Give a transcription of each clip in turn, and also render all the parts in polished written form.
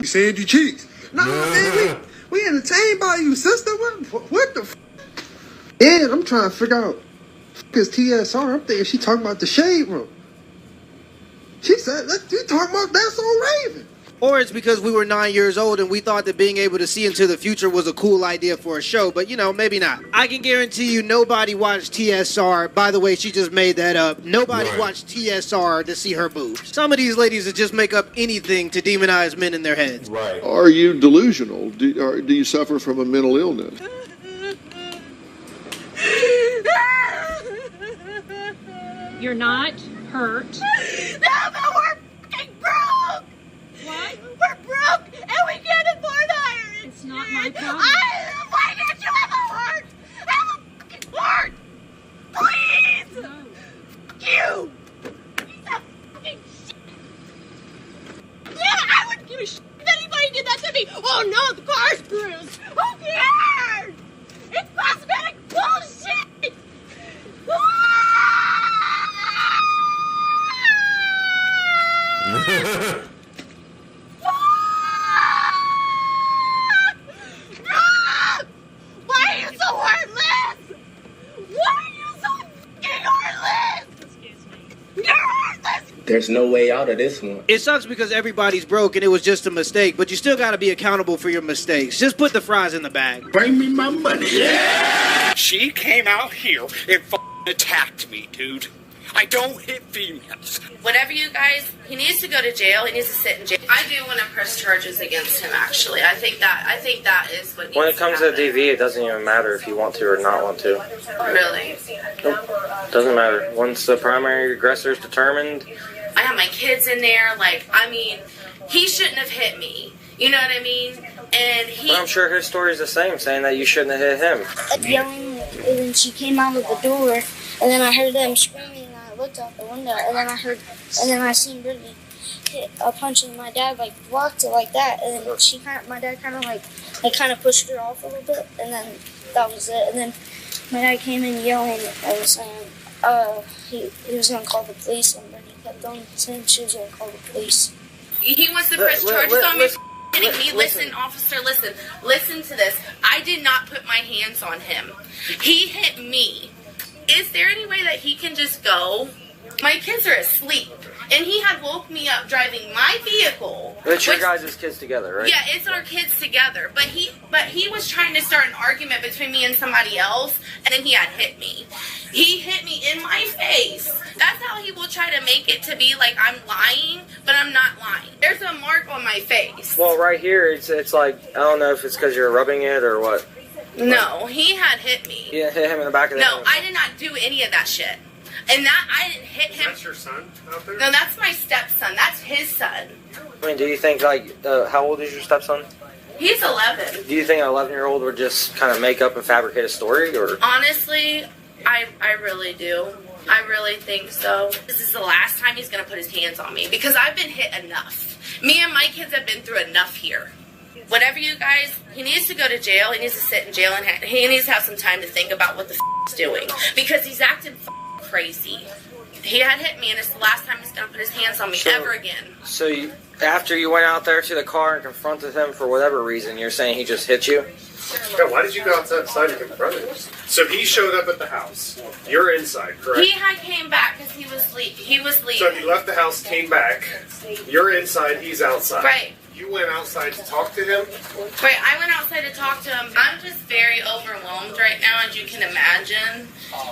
You said you cheeks. No, man, we entertained by you, sister. What the f? Yeah, I'm trying to figure out. Because TSR, I'm thinking she talking about the Shade Room. She said, you talking about That's So Raven. Or it's because we were 9 years old and we thought that being able to see into the future was a cool idea for a show, but you know, maybe not. I can guarantee you nobody watched TSR. By the way, she just made that up. Nobody watched TSR to see her boobs. Some of these ladies that just make up anything to demonize men in their heads. Right. Are you delusional? Do you suffer from a mental illness? You're not hurt. No, but we're fucking broke! What? We're broke and we can't afford hiring! It's not my problem. Why can't you have a heart? Have a fucking heart! Please! No. Fuck you! Piece of fucking shit! Yeah, I wouldn't give a shit if anybody did that to me! Oh no, the car's bruised! Who cares? It's cosmetic bullshit! Why are you so heartless? Why are you so fucking heartless? You're heartless! There's no way out of this one. It sucks because everybody's broke and it was just a mistake, but you still gotta be accountable for your mistakes. Just put the fries in the bag. Bring me my money. Yeah! She came out here and attacked me, dude. I don't hit females. Whatever you guys, he needs to go to jail. He needs to sit in jail. I do want to press charges against him, actually. I think that is what needs When it comes to happen. DV, it doesn't even matter if you want to or not want to. Really? Nope. Doesn't matter. Once the primary aggressor is determined. I have my kids in there. Like, I mean, he shouldn't have hit me. You know what I mean? And But I'm sure his story's the same, saying that you shouldn't have hit him. Yelling, and then she came out of the door, and then I heard them screaming, and I looked out the window, and then I seen Brittany hit a punch, and my dad like blocked it like that, and then my dad kind of pushed her off a little bit, and then that was it. And then my dad came in yelling and saying, he was gonna call the police, and Brittany kept on saying she was gonna call the police. he wants to press charges on me. Hitting me. Listen, officer, listen to this. I did not put my hands on him. He hit me. Is there any way that he can just go? My kids are asleep, and he had woke me up driving my vehicle. It's your guys' kids together, right? Yeah, it's our kids together. But he was trying to start an argument between me and somebody else, and then he had hit me. He hit me in my face. That's how he will try to make it to be like I'm lying, but I'm not lying. There's a mark on my face. Well, right here, it's like, I don't know if it's because you're rubbing it or what. No, he had hit me. Yeah, hit him in the back of the head. No, I did not do any of that shit. And that, I didn't hit him. That's your son out there? No, that's my stepson. That's his son. I mean, do you think, like, how old is your stepson? He's 11. Do you think an 11-year-old would just kind of make up and fabricate a story, or? Honestly, I really do. I really think so. This is the last time he's going to put his hands on me because I've been hit enough. Me and my kids have been through enough here. Whatever you guys, he needs to go to jail. He needs to sit in jail and he needs to have some time to think about what the he's doing because he's acting crazy. He had hit me and it's the last time he's going to put his hands on me ever again. So after you went out there to the car and confronted him for whatever reason, you're saying he just hit you? Yeah, why did you go outside and confront him? So he showed up at the house. You're inside, correct? He had came back because he was leaving. So he left the house, came back. You're inside, he's outside. Right. You went outside to talk to him? Right, I went outside to talk to him. I'm just very overwhelmed right now, as you can imagine.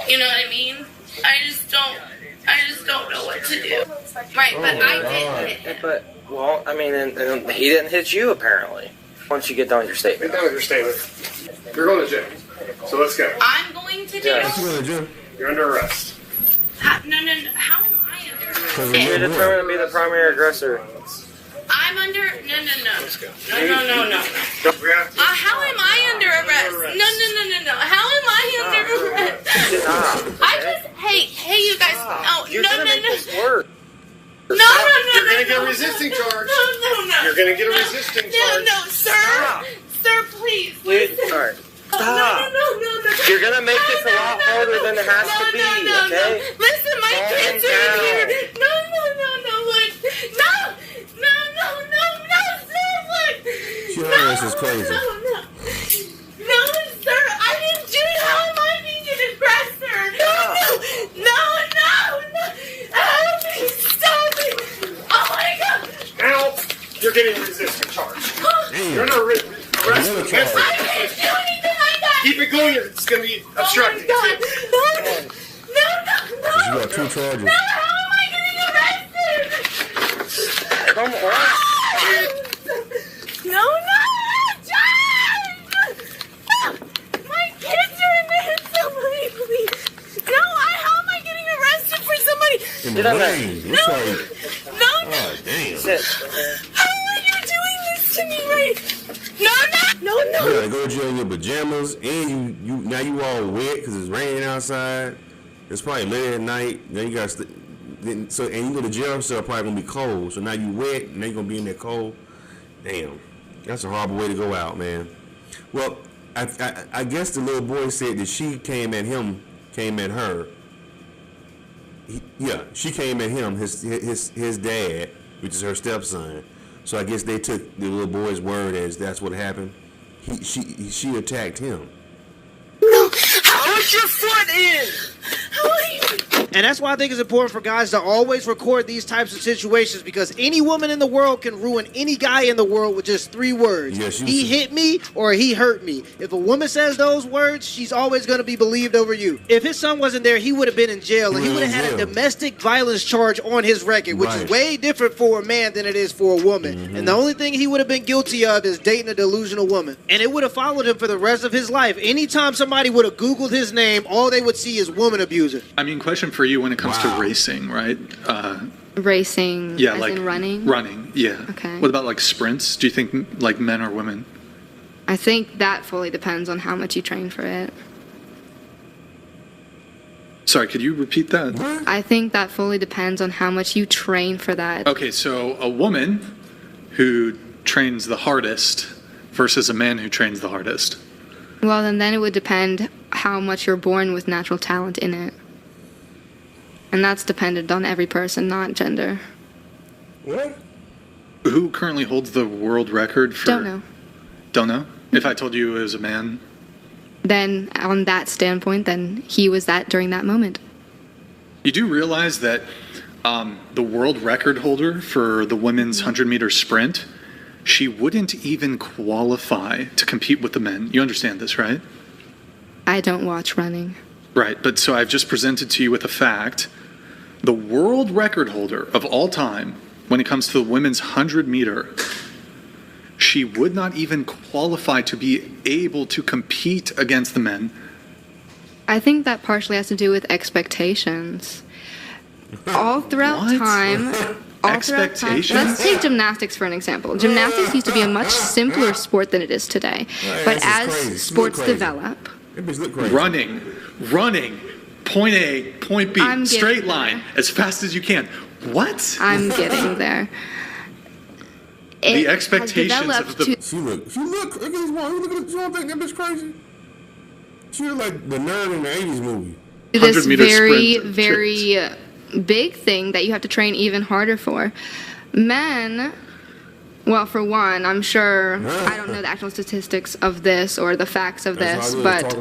You know what I mean? I just don't know what to do. Right, but I did hit him. But, well, I mean, and he didn't hit you, apparently. Once you get done with your statement. Get done with your statement. You're going to jail. So let's go. I'm going to jail? Yeah. You're under arrest. No. How am I under arrest? You're determined to be the primary aggressor. I'm under... No. Let's go. No. We have to. How am I under arrest? No. How am I under arrest? I just... Hey, you guys... No. You're going to get a resisting charge. No. You're going to get a resisting charge. No, sir. Stop. Sir, please. Listen. Alright. Stop. No. You're going to make this a lot harder than it has to be, okay? Listen, my kids are in here. No, look. No, sir, parents is crazy. No, sir, I didn't do it. How am I being an aggressor? No. Help me, stop it. Oh my God. Now, you're getting resisting charge. You're not arrested. I didn't do anything like that. Keep it going. It's going to be obstructing. Oh my God. No. You got 2 charges. No, how am I getting arrested? Come on. No, John! My kids are in there. Somebody, please. No, how am I getting arrested for somebody? In the rain. No. Oh, damn. Sit. How are you doing this to me, right? No. You gotta go to jail in your pajamas, and you now you all wet because it's raining outside. It's probably late at night. Then you got and you go to jail, so it's probably gonna be cold. So now you wet, and then you're gonna be in there cold. Damn, that's a horrible way to go out, man. Well, I guess the little boy said that she came at her. She came at him, his dad, which is her stepson. So I guess they took the little boy's word as that's what happened. She attacked him. No, put your foot in. How are you? And that's why I think it's important for guys to always record these types of situations, because any woman in the world can ruin any guy in the world with just 3 words. Yes, he hit me or he hurt me. If a woman says those words, she's always going to be believed over you. If his son wasn't there, he would have been in jail, and he would have had a domestic violence charge on his record, which is way different for a man than it is for a woman. And the only thing he would have been guilty of is dating a delusional woman. And it would have followed him for the rest of his life. Anytime somebody would have Googled his name, all they would see is woman abuser. I mean, question for you when it comes to racing, right? Racing, yeah, as like in running? Running, yeah. Okay. What about like sprints? Do you think like men or women? I think that fully depends on how much you train for it. Sorry, could you repeat that? I think that fully depends on how much you train for that. Okay, so a woman who trains the hardest versus a man who trains the hardest. Well, then it would depend how much you're born with natural talent in it. And that's dependent on every person, not gender. What? Who currently holds the world record for... Don't know. Don't know? If I told you it was a man? Then, on that standpoint, then he was that during that moment. You do realize that the world record holder for the women's 100-meter sprint, she wouldn't even qualify to compete with the men. You understand this, right? I don't watch running. Right, but so I've just presented to you with a fact. The world record holder of all time, when it comes to the women's 100-meter, she would not even qualify to be able to compete against the men. I think that partially has to do with expectations. All throughout time... Let's take gymnastics for an example. Gymnastics used to be a much simpler sport than it is today. But as sports develop... Running, point A, point B, straight line, as fast as you can. What? I'm getting there. The expectations of the... She look at this one. You don't think that bitch crazy? She look like the nerd in the 80s movie. This very big thing that you have to train even harder for. Men... Well, for one, I'm sure, I don't know the actual statistics of this or the facts of this, but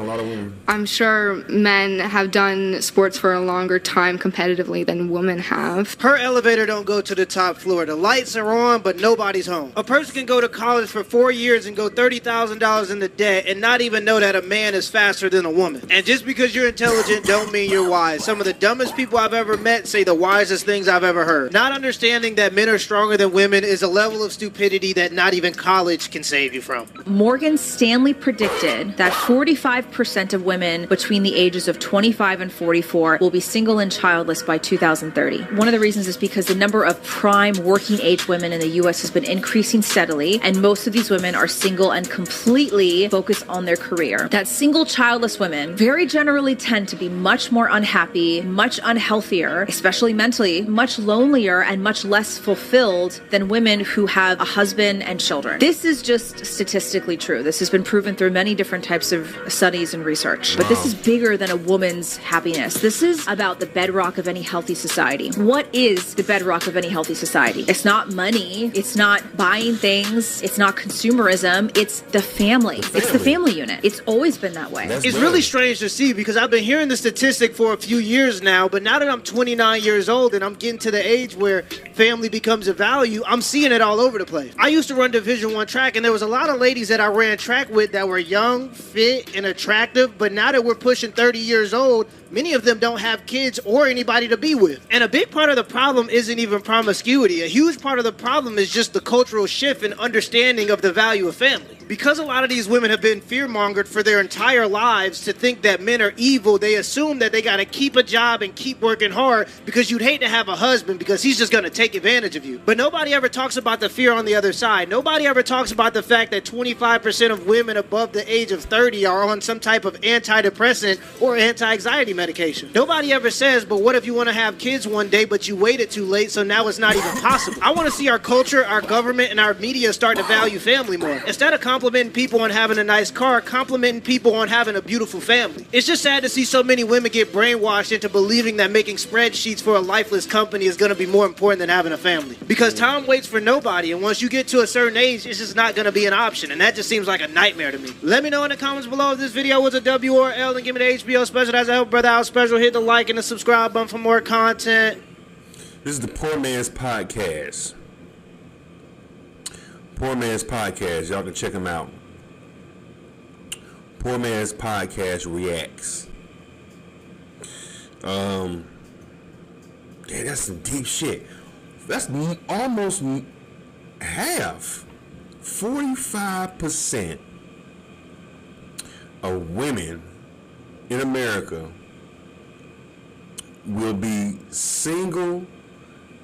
I'm sure men have done sports for a longer time competitively than women have. Her elevator don't go to the top floor. The lights are on, but nobody's home. A person can go to college for 4 years and go $30,000 into debt and not even know that a man is faster than a woman. And just because you're intelligent don't mean you're wise. Some of the dumbest people I've ever met say the wisest things I've ever heard. Not understanding that men are stronger than women is a level of stupidity that not even college can save you from. Morgan Stanley predicted that 45% of women between the ages of 25 and 44 will be single and childless by 2030. One of the reasons is because the number of prime working age women in the U.S. has been increasing steadily, and most of these women are single and completely focused on their career. That single childless women very generally tend to be much more unhappy, much unhealthier, especially mentally, much lonelier and much less fulfilled than women who have have a husband and children. This is just statistically true. This has been proven through many different types of studies and research. But this is bigger than a woman's happiness. This is about the bedrock of any healthy society. What is the bedrock of any healthy society? It's not money. It's not buying things. It's not consumerism. It's the family. It's the family unit. It's always been that way. It's really strange to see because I've been hearing the statistic for a few years now, but now that I'm 29 years old and I'm getting to the age where family becomes a value, I'm seeing it all over the place. I used to run Division I track, and there was a lot of ladies that I ran track with that were young, fit, and attractive, but now that we're pushing 30 years old, many of them don't have kids or anybody to be with. And a big part of the problem isn't even promiscuity. A huge part of the problem is just the cultural shift and understanding of the value of family. Because a lot of these women have been fear-mongered for their entire lives to think that men are evil, they assume that they got to keep a job and keep working hard because you'd hate to have a husband because he's just going to take advantage of you. But nobody ever talks about the fear on the other side. Nobody ever talks about the fact that 25% of women above the age of 30 are on some type of antidepressant or anti-anxiety medication. Nobody ever says, but what if you want to have kids one day, but you waited too late, so now it's not even possible? I want to see our culture, our government, and our media start to value family more. Instead of complimenting people on having a nice car, complimenting people on having a beautiful family. It's just sad to see so many women get brainwashed into believing that making spreadsheets for a lifeless company is going to be more important than having a family. Because time waits for nobody, and once you get to a certain age, it's just not going to be an option, and that just seems like a nightmare to me. Let me know in the comments below if this video was a W or L, and give me the HBO special. That's a Help Brother Out special. Hit the like and the subscribe button for more content. This is the Poor Man's Podcast. Poor Man's Podcast. Y'all can check him out. Poor Man's Podcast Reacts. Yeah, that's some deep shit. That's almost half. 45% of women in America will be single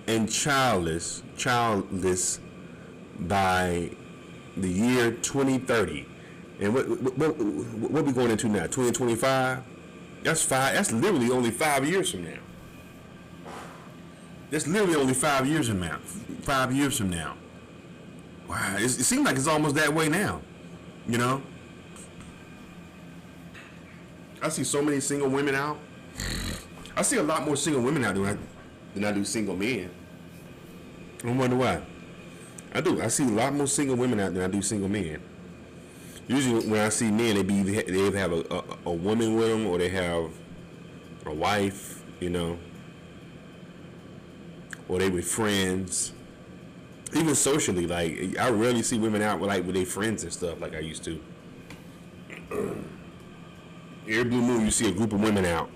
and childless by the year 2030. And what we going into now? 2025? That's literally only 5 years from now. That's literally only 5 years from now. 5 years from now. Wow, it seems like it's almost that way now. You know? I see so many single women out. I see a lot more single women out than I do single men. I wonder why. I do. I see a lot more single women out than I do single men. Usually when I see men, they either have a woman with them or they have a wife, you know, or they with friends. Even socially, like I rarely see women out with their friends and stuff like I used to. Every blue moon, you see a group of women out.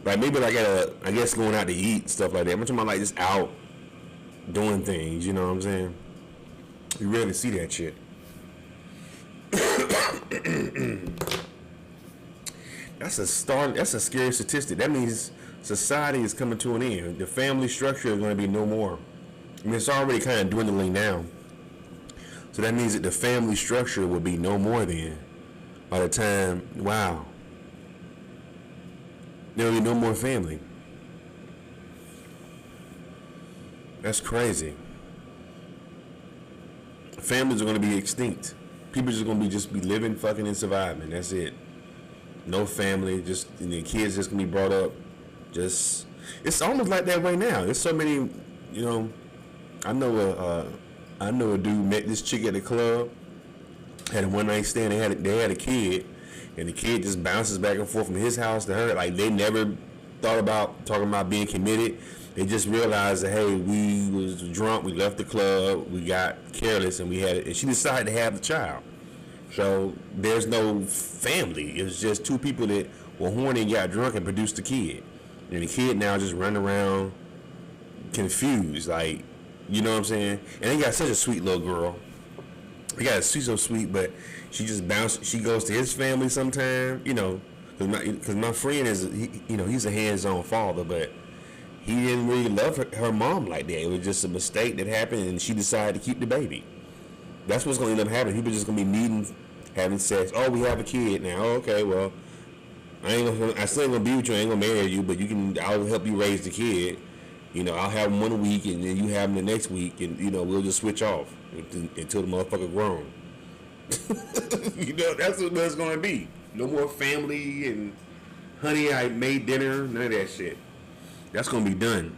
Like maybe like I guess going out to eat, stuff like that. I'm talking about like just out doing things, you know what I'm saying? You rarely see that shit. That's a scary statistic. That means society is coming to an end. The family structure is going to be no more. I mean, it's already kind of dwindling now. So that means that the family structure will be no more then. By the time, wow. There will be no more family. That's crazy. Families are going to be extinct. People are just going to be living, fucking, and surviving. That's it. No family. Just the kids just going to be brought up. Just it's almost like that right now. There's so many, you know. I know a dude met this chick at the club. Had a one night stand. They had a kid, and the kid just bounces back and forth from his house to her. Like they never thought about talking about being committed. They just realized that, hey, we was drunk, we left the club, we got careless, and she decided to have the child. So there's no family. It was just two people that were horny and got drunk and produced the kid. And the kid now just running around confused, like, you know what I'm saying? And they got such a sweet little girl. She's so sweet, but she just bounced. She goes to his family sometime, you know, because my friend he's a hands-on father, but he didn't really love her mom like that. It was just a mistake that happened, and she decided to keep the baby. That's what's going to end up happening. People just going to be meeting, having sex. Oh, we have a kid now. Oh, okay, well, I still ain't going to be with you. I ain't going to marry you, but I'll help you raise the kid. You know, I'll have them 1 week, and then you have them the next week, and you know, we'll just switch off until the motherfucker grown. You know, that's what it's gonna be. No more family and honey, I made dinner. None of that shit. That's gonna be done.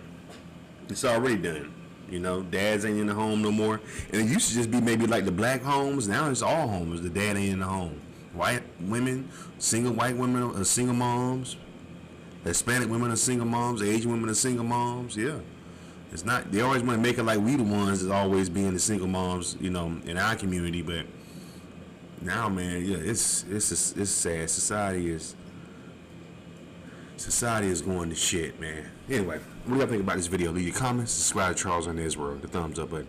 It's already done. You know, dads ain't in the home no more. And it used to just be maybe like the black homes. Now it's all homes. The dad ain't in the home. White women, single white women are single moms. Hispanic women are single moms. Asian women are single moms. Yeah. It's not, they always want to make it like we the ones that's always being the single moms, you know, in our community. But now, man, yeah, it's sad. Society is going to shit, man. Anyway, what do y'all think about this video? Leave your comments. Subscribe to Charles on His World. The thumbs up button.